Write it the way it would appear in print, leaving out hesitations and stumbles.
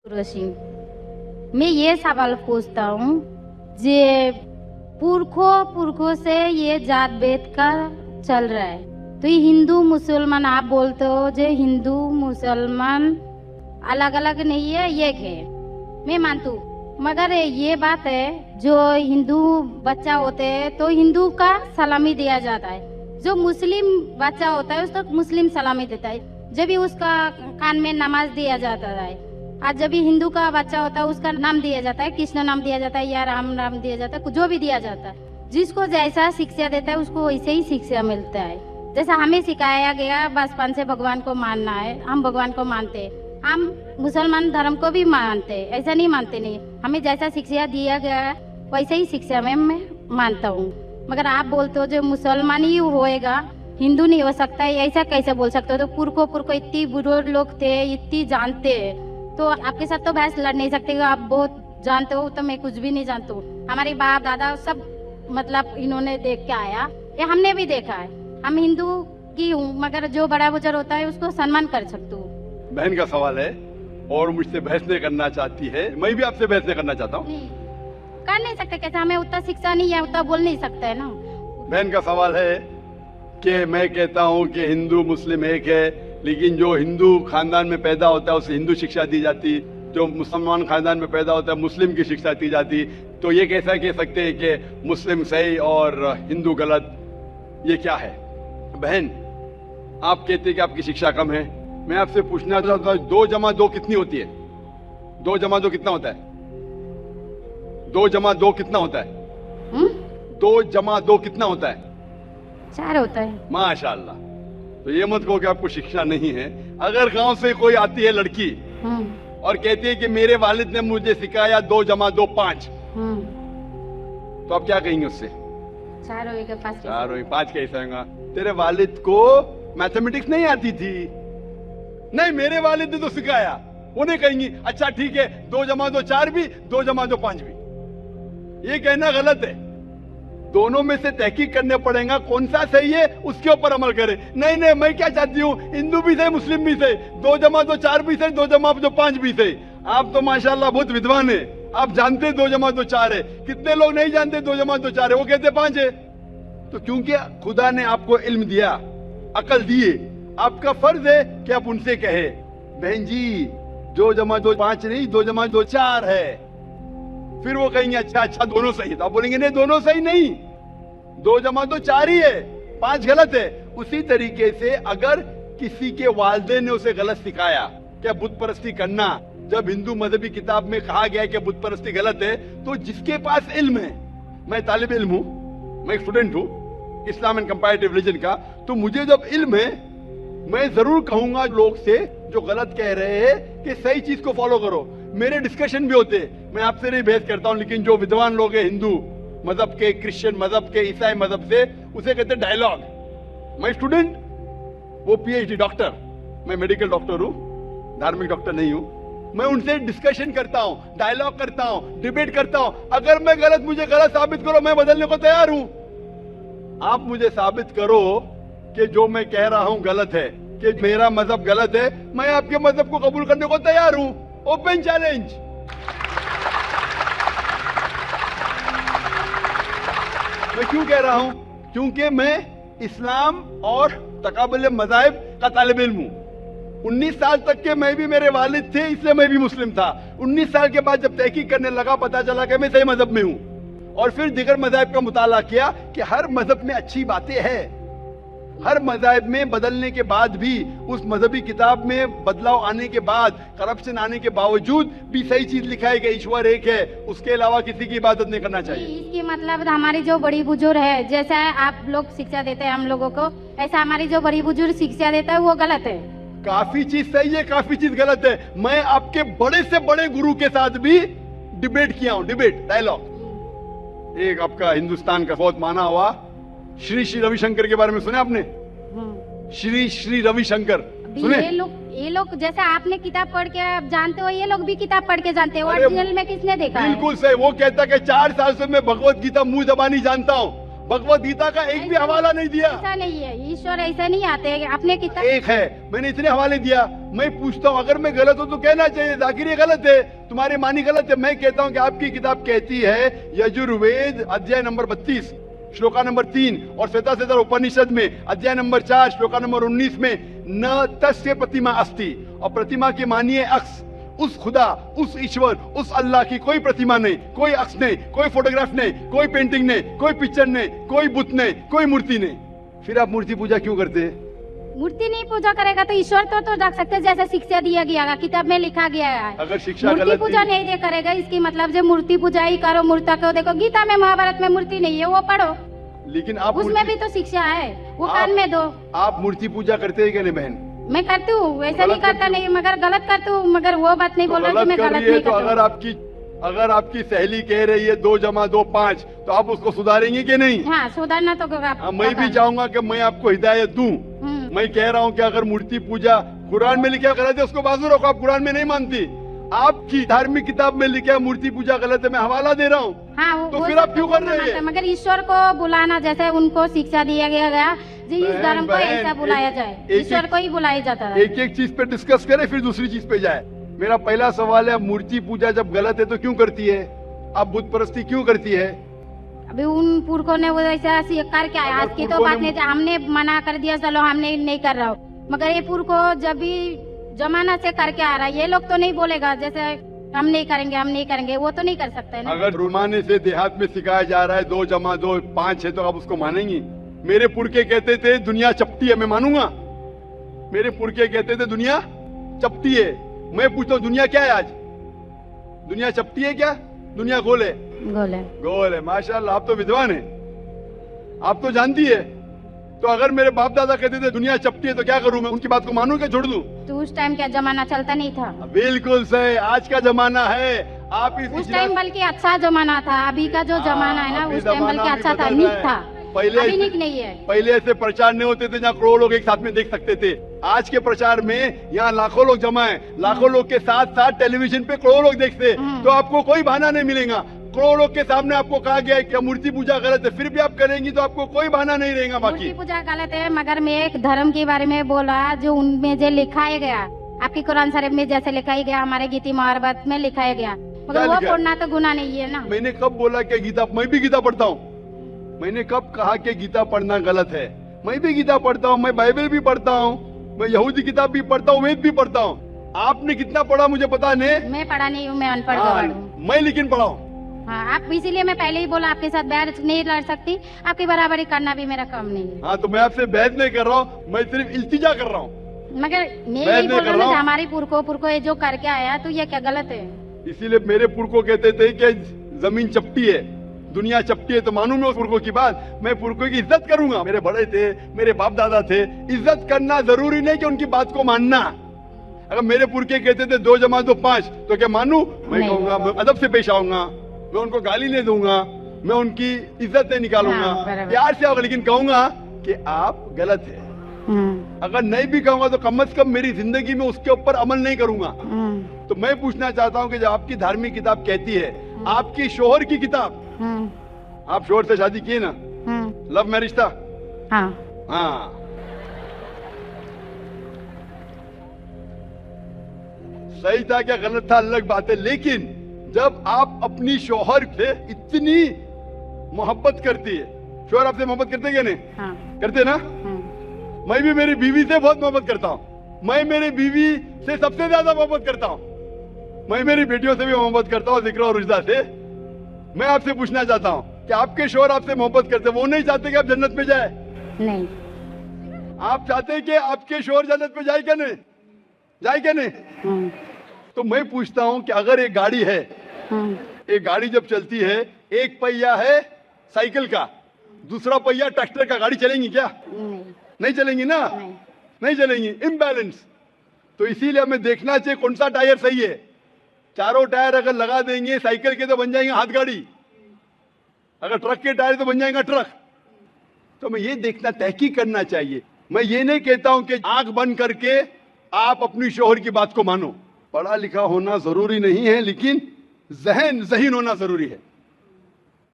रोशी, मैं ये सवाल पूछता हूँ, जे पुरखों से ये जात भेद का चल रहा है, तो ये हिंदू मुसलमान आप बोलते हो, जो हिंदू मुसलमान अलग अलग नहीं है, एक है, मैं मानती हूँ, मगर ये बात है जो हिंदू बच्चा होते हैं तो हिंदू का सलामी दिया जाता है, जो मुस्लिम बच्चा होता है उसको मुस्लिम सलामी देता है, जब भी उसका कान में नमाज दिया जाता है। आज जब भी हिंदू का बच्चा होता है उसका नाम दिया जाता है, कृष्ण नाम दिया जाता है या राम नाम दिया जाता है, जो भी दिया जाता है, जिसको जैसा शिक्षा देता है उसको वैसे ही शिक्षा मिलता है। जैसा हमें सिखाया गया बचपन से भगवान को मानना है, हम भगवान को मानते हैं, हम मुसलमान धर्म को भी मानते हैं, ऐसा नहीं मानते नहीं, हमें जैसा शिक्षा दिया गया है वैसे ही शिक्षा में मैं मानता हूँ। मगर आप बोलते हो जो मुसलमान ही होएगा, हिंदू नहीं हो सकता है, ऐसा कैसे बोल सकते हो? तो पुरखों इतनी बुजुर्ग लोग थे, इतनी जानते हैं, तो आपके साथ तो बहस लड़ नहीं सकते, आप बहुत जानते हो, तो मैं कुछ भी नहीं जानती हूँ। हमारे बाप दादा सब मतलब इन्होंने देख के आया, ये हमने भी देखा है, हम हिंदू की हूँ, मगर जो बड़ा बुजुर्ग होता है उसको सम्मान कर सकती हूँ। बहन का सवाल है और मुझसे बहस नहीं करना चाहती है, मैं भी आपसे बहस नहीं करना चाहता हूँ। कर नहीं सकते, कैसे हमें उतना शिक्षा नहीं है, उतना बोल नहीं सकते है ना। बहन का सवाल है कि मैं कहता हूँ कि हिंदू मुस्लिम एक है, लेकिन जो हिंदू खानदान में पैदा होता है उसे हिंदू शिक्षा दी जाती, जो मुसलमान खानदान में पैदा होता है मुस्लिम की शिक्षा दी जाती, तो ये कैसा कह सकते हैं कि मुस्लिम सही और हिंदू गलत? ये क्या है? बहन, आप कहते हैं कि आपकी शिक्षा कम है, मैं आपसे पूछना चाहता हूँ 2 जमा 2 कितनी होती है? 2 जमा 2 कितना होता है? 2 जमा 2 कितना होता है? 2 जमा 2 कितना होता है? 4 होता है। माशाल्लाह। तो ये मत कहो कि आपको शिक्षा नहीं है। अगर गांव से कोई आती है लड़की और कहती है कि मेरे वालिद ने मुझे सिखाया 2 जमा 2 5, तो आप क्या कहेंगे उससे? 4 होएगा 5। 4 होएगा 5 कैसे होगा? तेरे वालिद को मैथमेटिक्स नहीं आती थी? नहीं, मेरे वालिद ने तो सिखाया। वो नहीं कहेंगी अच्छा ठीक है 2 जमा 2 4 भी, 2 जमा 2 5 भी। ये कहना गलत है। दोनों में से तहकीक करने पड़ेगा, कौन सा सही है उसके ऊपर अमल करें। नहीं नहीं, मैं क्या चाहती हूँ, हिंदू भी सही मुस्लिम भी सही, 2 जमा 2 4 भी सही, 2 जमा 2 5 भी सही। आप तो माशाल्लाह बहुत विद्वान है, आप जानते 2 जमा 2 4 है। कितने लोग नहीं जानते 2 जमा 2 4 है, वो कहते 5 है। तो क्योंकि खुदा ने आपको इल्म दिया, अकल दिए, आपका फर्ज है कि आप उनसे कहे बहन जी 2 जमा 2 5 नहीं, 2 जमा 2 4 है। फिर वो कहेंगे अच्छा अच्छा दोनों सही है, तो आप बोलेंगे नहीं दोनों सही नहीं, 2 जमा 2 4 ही है, 5 गलत है। उसी तरीके से अगर किसी के वालिदैन ने उसे गलत सिखाया क्या बुत परस्ती करना, जब हिंदू मजहबी किताब में कहा गया है कि बुत परस्ती गलत है, तो जिसके पास इल्म है, मैं तालिब इल्म हूं, मैं एक स्टूडेंट हूं इस्लाम एंड कंपैरेटिव रिलीजन का, तो मुझे जब इल्म है मैं जरूर कहूंगा लोग से जो गलत कह रहे हैं कि सही चीज को फॉलो करो। मेरे डिस्कशन भी होते, मैं आपसे नहीं बहस करता हूं, लेकिन जो विद्वान लोग हैं हिंदू मजहब के, क्रिश्चियन मजहब के, ईसाई मजहब से, उसे कहते हैं डायलॉग। मैं स्टूडेंट, वो पीएचडी डॉक्टर, मैं मेडिकल डॉक्टर हूं, धार्मिक डॉक्टर नहीं हूं। मैं उनसे डिस्कशन करता हूं, डायलॉग करता हूं, डिबेट करता हूं। अगर मैं गलत, मुझे गलत साबित करो, मैं बदलने को तैयार हूं। आप मुझे साबित करो कि जो मैं कह रहा हूं गलत है, कि मेरा मजहब गलत है, मैं आपके मजहब को कबूल करने को तैयार हूं। Open challenge. मैं क्यों कह रहा हूं? क्योंकि मैं इस्लाम और तकाबुल मज़ाहिब का तालिब इल्म हूं। 19 साल तक के मैं भी, मेरे वालिद थे इसलिए मैं भी मुस्लिम था। 19 साल के बाद जब तहकीक करने लगा, पता चला कि मैं सही मजहब में हूं, और फिर दिगर मज़ाहिब का मुताला किया कि हर मजहब में अच्छी बातें हैं। हर मज़ाहिब में बदलने के बाद भी, उस मजहबी किताब में बदलाव आने के बाद, करप्शन आने के बावजूद भी सही चीज लिखा है कि ईश्वर एक है, उसके अलावा किसी की इबादत नहीं करना चाहिए। इसकी मतलब हमारी जो बड़ी बुजुर्ग है, जैसा आप लोग शिक्षा देते हैं हम लोगों को, ऐसा हमारी जो बड़ी बुजुर्ग शिक्षा देता है वो गलत है। काफी चीज सही है, काफी चीज गलत है। मैं आपके बड़े से बड़े गुरु के साथ भी डिबेट किया हूं, डिबेट डायलॉग। एक आपका हिंदुस्तान का बहुत माना हुआ श्री श्री रविशंकर के बारे में सुने आपने? श्री श्री रविशंकर सुने? ये लोग जैसे आपने किताब पढ़ के जानते हो, ये लोग भी किताब पढ़ के जानते हो। ओरिजिनल में किसने देखा है? बिल्कुल सही। वो कहता है कि 4 साल से मैं भगवत गीता मुंह जबानी जानता हूँ। भगवत गीता का एक भी हवाला नहीं दिया। ऐसा नहीं है, ईश्वर ऐसे नहीं आते। आपने किताब एक है, मैंने इतने हवाले दिया। मैं पूछता हूँ अगर मैं गलत हूँ तो कहना चाहिए, जाकिर ये गलत है, तुम्हारी मानी गलत है। मैं कहता हूँ कि आपकी किताब कहती है यजुर्वेद अध्याय नंबर 32 श्लोका नंबर 3 और श्वेताश्वेतर उपनिषद में अध्याय नंबर 4 श्लोका नंबर 19 में न तस्य प्रतिमा अस्ति, और प्रतिमा की मानिए अक्स, उस खुदा, उस ईश्वर, उस अल्लाह की कोई प्रतिमा नहीं, कोई अक्स नहीं, कोई फोटोग्राफ नहीं, कोई पेंटिंग नहीं, कोई पिक्चर नहीं, कोई बुत नहीं, कोई मूर्ति नहीं। फिर आप मूर्ति पूजा क्यों करते हैं? मूर्ति नहीं पूजा करेगा तो ईश्वर तो रख सकते हैं, जैसे शिक्षा दिया गया, किताब में लिखा गया है। अगर शिक्षा मूर्ति गलत पूजा नहीं दे करेगा, इसकी मतलब जो मूर्ति पूजा ही करो, मूर्ता को देखो, गीता में महाभारत में मूर्ति नहीं है, वो पढ़ो, लेकिन आप उसमें भी तो शिक्षा है, वो कान में दो। आप मूर्ति पूजा करते हैं क्या नहीं बहन? मैं करती हूँ, वैसे नहीं करता नहीं, मगर गलत करती हूँ, मगर वो बात नहीं बोल रही, मैं गलत नहीं तो करती। अगर आपकी सहेली कह रही है 2 + 2 5, तो आप उसको सुधारेंगे कि नहीं? हाँ, सुधारना तो मैं भी चाहूंगा कि मैं आपको हिदायत दूं। मैं कह रहा हूं कि अगर मूर्ति पूजा कुरान में लिखा गलत है उसको बाजू रखो, आप कुरान में नहीं मानती, आपकी धार्मिक किताब में लिखा मूर्ति पूजा गलत है, मैं हवाला दे रहा हूँ। हाँ, तो फिर आप क्यों कर रहे हैं? मगर ईश्वर को बुलाना, जैसे उनको शिक्षा दिया गया जी, इस धर्म को ऐसा बुलाया जाए, ईश्वर को ही बुलाया जाता है। एक एक चीज पे डिस्कस करें फिर दूसरी चीज पे जाए। मेरा पहला सवाल है, मूर्ति पूजा जब गलत है तो क्यों करती है? आप बुत परस्ती क्यों करती है? अभी उन पुरखों ने वो ऐसा करके आया, आज की तो बात नहीं, हमने मना कर दिया, चलो हमने नहीं कर रहा हूँ, मगर ये पुरखों जब भी जमाना से करके आ रहा है, ये लोग तो नहीं बोलेगा जैसे हम नहीं करेंगे, हम नहीं करेंगे, वो तो नहीं कर सकते है ना। अगर रुमाने से देहात में सिखाया जा रहा है 2 + 2 5 है तो आप उसको मानेंगी? मेरे पुरखे कहते थे दुनिया चपटी है, मैं मानूंगा? मेरे पुरखे कहते थे दुनिया चपटी है, मैं पूछता हूँ दुनिया क्या है आज? दुनिया चपटी है क्या? दुनिया गोल है? गोल है। गोल है, माशाल्लाह, आप तो विद्वान है, आप तो जानती है। तो अगर मेरे बाप दादा कहते थे दुनिया चपटी है तो क्या करूं मैं? उनकी बात को मानूं कि छोड़ दूं? तो उस टाइम क्या जमाना चलता नहीं था? बिल्कुल सही, आज का जमाना है। आप उस टाइम बल्कि अच्छा जमाना था, अभी का जो जमाना है ना, उस टाइम बल्कि अच्छा था, नीक था, अभी नीक नहीं है। पहले ऐसे प्रचार नहीं होते थे जहाँ करोड़ों लोग एक साथ में देख सकते थे। आज के प्रचार में यहाँ लाखों लोग जमा है, लाखों लोग के साथ साथ टेलीविजन पे करोड़ों लोग देखते, तो आपको कोई बहाना नहीं मिलेगा। करोड़ों लोग के सामने आपको कहा गया है कि मूर्ति पूजा गलत है, फिर भी आप करेंगी तो आपको कोई बहाना नहीं रहेगा। बाकी मूर्ति पूजा गलत है, मगर मैं एक धर्म के बारे में बोला जो उनमें जो लिखाया गया, आपकी कुरान शरीफ में जैसे लिखाया गया, हमारे गीता महाभारत में लिखाया गया, मगर वो पढ़ना तो गुनाह नहीं है ना। मैंने कब बोला कि गीता, मैं भी गीता पढ़ता हूँ? मैंने कब कहा कि गीता पढ़ना गलत है? मैं भी गीता पढ़ता हूँ, मैं बाइबल भी पढ़ता हूँ, मैं यहूदी किताब भी पढ़ता हूँ, वेद भी पढ़ता हूँ। आपने कितना पढ़ा मुझे पता नहीं, मैं पढ़ा नहीं हूँ, मैं अनपढ़ हूँ। मैं लेकिन पढ़ा हूँ। हाँ, आप इसीलिए मैं पहले ही बोला आपके साथ बहस नहीं लड़ सकती, आपकी बराबरी करना भी मेरा काम नहीं है। हाँ, तो मैं आपसे बहस नहीं कर रहा हूँ, मैं सिर्फ इल्तिजा कर रहा हूँ। मगर मैं यही बोल रहा हूँ हमारी पुरखों ये जो करके आया तो ये क्या गलत है? इसीलिए मेरे पुरखों कहते थे कि जमीन चपटी है, दुनिया चपटी है, तो मानू मैं उस पुरखों की बात, मैं पुरखों की इज्जत करूंगा। मेरे बड़े थे, मेरे बाप दादा थे, इज्जत करना जरूरी नहीं कि उनकी बात को मानना। अगर मेरे पुरखे कहते थे 2 + 2 5 तो क्या मानू? मैं कहूंगा, मैं अदब से पेश आऊंगा, मैं उनको गाली नहीं दूंगा, मैं उनकी इज्जत नहीं निकालूंगा, प्यार से आऊंगा, लेकिन कहूंगा कि आप गलत है। अगर नहीं भी कहूंगा तो कम से कम मेरी जिंदगी में उसके ऊपर अमल नहीं करूंगा। तो मैं पूछना चाहता हूँ कि जब आपकी धार्मिक किताब कहती है, आपकी शोहर की किताब, आप शोहर से शादी किए ना? लव मैरिज था? हाँ। सही था क्या गलत था अलग बात है, लेकिन जब आप अपनी शोहर से इतनी मोहब्बत करती है, शोहर आपसे मोहब्बत करते क्या नहीं? करते ना? मैं भी मेरी बीवी से बहुत मोहब्बत करता हूँ, मैं मेरी बीवी से सबसे ज्यादा मोहब्बत करता हूँ, मैं मेरी बेटियों से भी मोहब्बत करता हूँ, जिक्र और रुजदा से। मैं आपसे पूछना चाहता हूँ कि आपके शोहर आपसे मोहब्बत करते, वो नहीं चाहते कि आप जन्नत में जाए? नहीं। आप चाहते हैं कि आपके शोहर जन्नत में जाए क्या नहीं? जाए क्या नहीं? तो मैं पूछता हूँ कि अगर एक गाड़ी है, एक गाड़ी जब चलती है, एक पहिया है साइकिल का, दूसरा पहिया ट्रैक्टर का, गाड़ी चलेंगी क्या? नहीं चलेंगी ना? नहीं चलेंगी, इम्बैलेंस। तो इसीलिए हमें देखना चाहिए कौन सा टायर सही है। चारों टायर अगर लगा देंगे साइकिल के तो बन जाएंगे हाथ गाड़ी, अगर ट्रक के टायर तो बन जाएगा ट्रक। तो हमें ये देखना, तहकीक करना चाहिए। मैं ये नहीं कहता हूं कि आंख बंद करके आप अपनी शोहर की बात को मानो। पढ़ा लिखा होना जरूरी नहीं है, लेकिन जहन ज़हीन होना जरूरी है।